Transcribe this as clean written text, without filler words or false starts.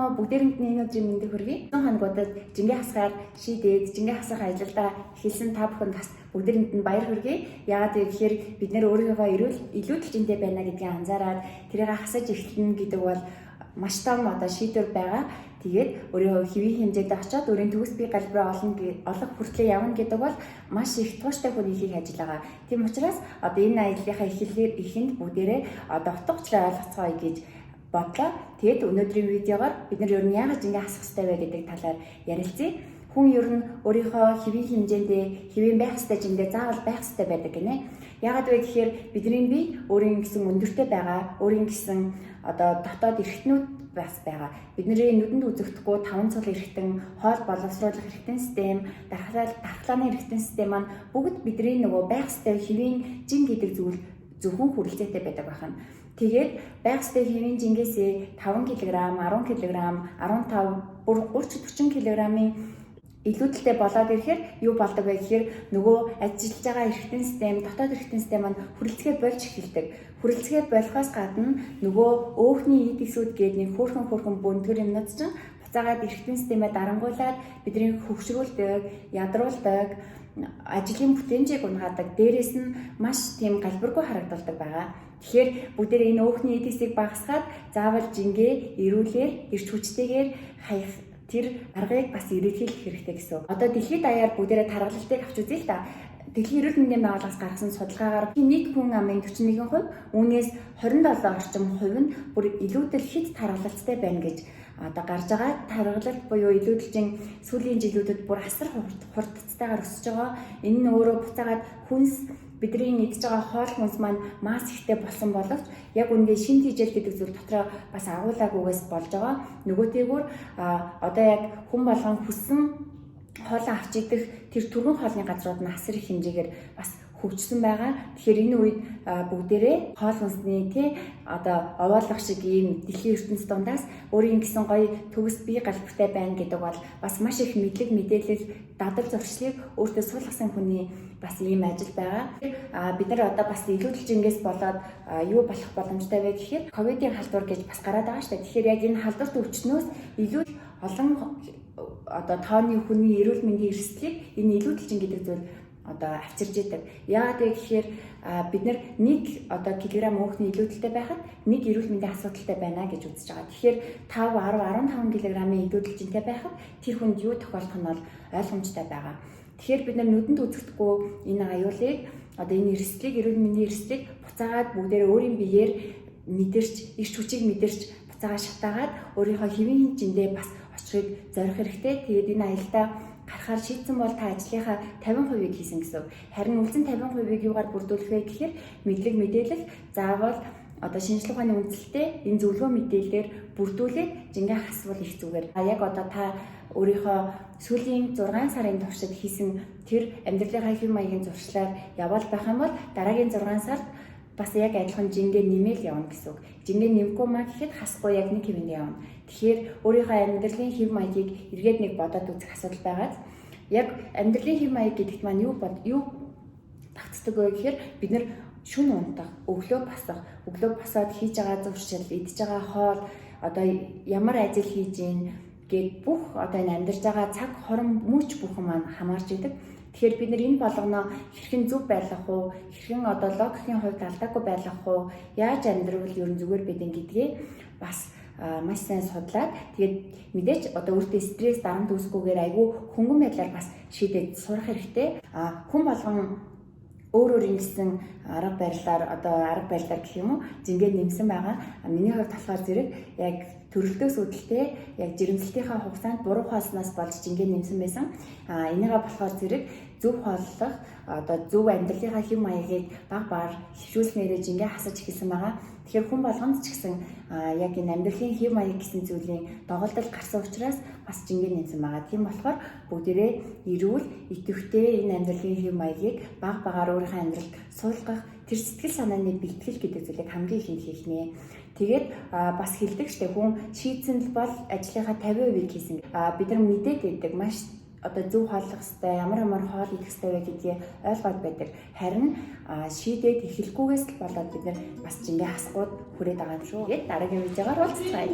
Өнөөдөр бүгдээрэнд нь энэ өдрийн мэндийг хүргэе. Хоногудад жингээ хасгаар шийдээд жингээ хасах ажилдаа хэлсэн та бүхэнд бас бүгдээрэнд нь баяр хүргэе. Яагаад гэвэл бид нэр өөрийгөө илүү төвчөнтэй байна гэдгийг анзаараад тэрийг хасаж эхэлнэ гэдэг бол маш том шийдвэр байгаа. Тэгээд өөрийнхөө хэвийн хэмжээнд очиод өөрийн төгс бие галбираа олох хүртлээр явна гэдэг бол маш их тууштай хүний хийх ажил байгаа. Тийм учраас энэ аяллахаа эхэнд бүгдээрээ утга учраа ойлгоцгоё гэж бодлоо. Тэгээд өнөөдрийн видеогоор бид нар ер нь яагаад жингээ хасах хэрэгтэй вэ гэдэг талаар ярилцъя. Хүн ер нь өөрийнхөө хэвийн хэмжээндээ хэвийн байх ёстой жиндээ заавал байх ёстой байдаг гинэ. Яагаад вэ гэхээр бидний бие өөрийн гэсэн өндөртэй байгаа, өөрийн гэсэн дотоод эрхтнүүд бас байгаа. Бидний нүдэнд үзэгдэхгүй таван цул эрхтэн, хоол боловсруулах эрхтэн систем, дархлааны эрхтэн систем маань бүгд бидний нөгөө байх ёстой хэвийн жин гэдэг зүйл зөвхөн хүрэлцээтэй байдаг байна. Тэгээд байх ёстой хэвийн жингээсээ 5 кг, 10 кг, 15, бүр 30-40 кг-ийн илүүдэлтэй болоод ирэхээр юу болдог вэ гэхээр нөгөө ажиллаж байгаа эрхтэн систем, дотоод эрхтэн систем маань хүрэлцгээ болж эхэлдэг. Хүрэлцгээ болохоос гадна нөгөө өөхний эдисүүд гээд нэг хөөрхөн бөндгөр юмнууд чинь буцаагаад эрхтэн системээ дарангуулад бидний хөвгшрүүлдэг, ядруулдаг, ажлын бүтээмжийг унгаадаг. Дээрээс нь маш тийм галбиргүй харагддаг байгаа. Тэгэхээр бүгдээ энэ өөхний эдисийг багасгаад заавал жингээ эрүүлэр, эрч хүчтэйгээр хаях тэр аргыг бас ирээдүүлэх хэрэгтэй гэсэн. Одоо дэлхийд даяар бүгдээрээ тархалтыг авч үзье л да. Дэлхийн эрүүл мэндийн байгууллагаас гаргасан судалгаагаар нэг хүн амын 41%, үүнээс 27 орчим хувь нь бүр илүүдэл хит тархалттай байна гэж гарч байгаа. Тархалт буюу илүүдэлжин сүүлийн жилүүдэд бүр асар хурдцтайгаар өсөж байгаа. Энэ нь өөрөө буцаагаад хүнс бидний идж байгаа хоол хүнс маань масс ихтэй болсон боловч яг үнэндээ шин тижэл гэдэг зүйл дотроо бас агуулгаагүйгээс болж байгаа. Нөгөөтэйгүр одоо яг хүн болгон хүссэн хоолоо авч идэх тэр түргэн хоолны газрууд нь асар их хэмжээгээр бас хөгжсөн байгаа. Тэгэхээр энэ үед бүгдээрээ хоол хүнсний овоолох шиг ийм дэлхийн ертөнцийн дундаас өөрийн гэсэн гоё төгс бие галбиртай байна гэдэг бол бас маш их мэдлэг мэдээлэл дадал зуршлыг өөртөө суулгасан хүний бас ийм ажил байгаа. Бид нар бас илүүдэл жингээс болоод юу болох боломжтой вэ гэхээр ковидын халдвар гэж бас гараад байгаа шүү дээ. Тэгэхээр яг энэ халдварт өвчнөөс илүү олон тооны хүний эрүүл мэндийн эрсдлийг энэ илүүдэлжин гэдэг зүйл авчирж идэг. Яагаад вэ гэхээр бид нар 1 килограмм өөхний илүүдэлтэй байхад 1 эрүүл мэндийн асуудалтай байна гэж үзэж байгаа. Тэгэхээр 5, 10, 15 кг-ийн илүүдэлжинтэй байхад тэр хүнд юу тохиолдох нь бол ойлгомжтой байгаа. Тэгэхээр бид нар нүдэнд үзэгдэхгүй энэ аюулыг энэ эрсдлийг, эрүүл мэндийн эрсдлийг буцаагаад бүгдээрээ өөрийн биеэр мэдэрч, эрч хүчийг мэдэрч буцаагаад шатаагаад өөрийнхөө хэвийн хэмжээндээ бас очихыг зорих хэрэгтэй. Тэгээд энэ аялдаа гарахаар шийдсэн бол та ажлынхаа 50%-ийг хийсэн гэсэн. Харин үлдсэн 50%-ийг юугаар бүрдүүлэх вэ гэхээр мэдлэг мэдээлэл заавал шинжлэх ухааны үндсэлтэй энэ зөвлөгөө мэдээлэлээр бүрдүүлээд жингээ хасвал их зүгээр. Яг та өөрийнхөө сүүлийн 6 сарын туршид хийсэн тэр амьдралынхаа хэв маягийн зуршлаар явбал байх юм бол дараагийн 6 сард бас яг адилхан жингээ нэмэл явна гэсэн үг. Жингээ нэмэхгүй маа гэхэд хасахгүй яг нэг хэвэндээ явна. Тэгэхээр өөрийнхөө амьдралын хэв маягийг эргээд нэг бодоод үзэх асуудал байгаад яг амьдралын хэв маяг гэдэгт маань юу багтдаг вэ гэхээр бид нар шүн унтах, өглөө босоод хийж байгаа зуршил, идж байгаа хоол, ямар ажил хийж ийн гээд бүх энэ амьдарч байгаа цаг хорон мөч бүхэн маань хамаарч идэг. Тэгэхээр бид нар энэ болгоноо хэрхэн зөв байлгах уу, хэрхэн логикийн хувьд алдаагүй байлгах уу, яаж амьдрал ер нь зүгээр байдэн гэдгээ бас маш сайн судлаад тэгээд мэдээч өөртөө стресс дарамт үүсгүйгээр айгүй хөнгөн байдлаар бас шийдээд сурах хэрэгтэй. Хүн болгон өөрийн гэсэн арга барилаар гэх юм уу жингээд нэмсэн байгаа. Миний хувьд болохоор зэрэг яг төрөлтөөс үүдэлтэй яг жирэмслэлтийнхаа хугацаанд буруу хоолсноос болж жингээд нэмсэн байсан. Энийгээ болохоор зэрэг зөв хооллох зөв амьдралынхаа хэв маягийг баг хөвшүүлснээрээ жингээ хасаж эхэлсэн байгаа. Тэгэхээр хүн болгонд ч гэсэн яг энэ амьдралын хэв маяг гэсэн зүйлийн доголдол гарсан учраас бас жингээ нэмсэн байгаа. Тийм болохоор бүгдээрээ эрүүл, идэвхтэй энэ амьдралын хэв маягийг багаар өөрийнхөө амьдралд суулгах тэр сэтгэл санааны бэлтгэл гэдэг зүйлийг хамгийн ихэнд хийх нэ. Тэгээд бас хэлдэг штэ хүн шийдсэн бол ажлынхаа 50%-ийг хийсэн. Бид нар мэдээд байдаг маш зөв хооллох хэрэгтэй, ямар хоол идэх хэрэгтэй вэ гэдгийг ойлгоод байдаг. Харин шийдээд эхлэхгүйгээс л болоод бид нар бас жингээ хасгууд хүрээд байгаа юм шүү. Тэгээд дараагийн видеогоор уулзцгаая.